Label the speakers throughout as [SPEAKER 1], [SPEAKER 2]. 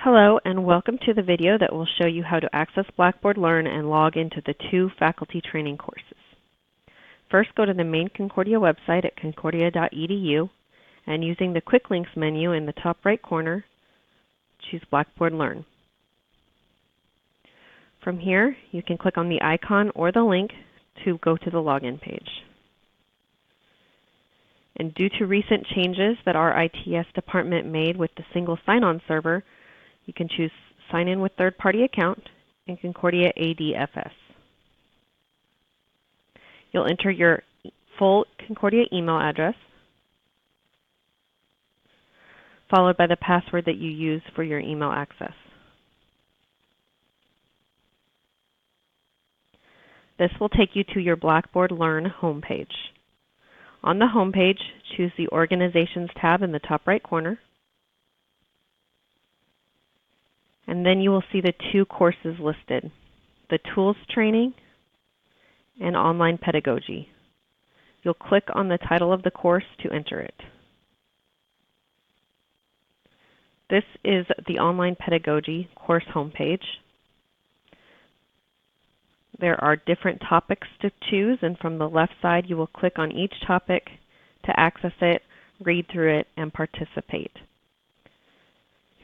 [SPEAKER 1] Hello and welcome to the video that will show you how to access Blackboard Learn and log into the two faculty training courses. First, go to the main Concordia website at concordia.edu and using the Quick Links menu in the top right corner, choose Blackboard Learn. From here, you can click on the icon or the link to go to the login page. And due to recent changes that our ITS department made with the single sign-on server, you can choose Sign in with Third-Party Account in Concordia ADFS. You'll enter your full Concordia email address, followed by the password that you use for your email access. This will take you to your Blackboard Learn homepage. On the homepage, choose the Organizations tab in the top right corner. And then you will see the two courses listed, the Tools Training and Online Pedagogy. You'll click on the title of the course to enter it. This is the Online Pedagogy course homepage. There are different topics to choose, and from the left side you will click on each topic to access it, read through it, and participate.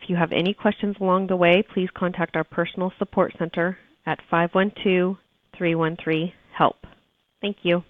[SPEAKER 1] If you have any questions along the way, please contact our personal support center at 512-313-HELP. Thank you.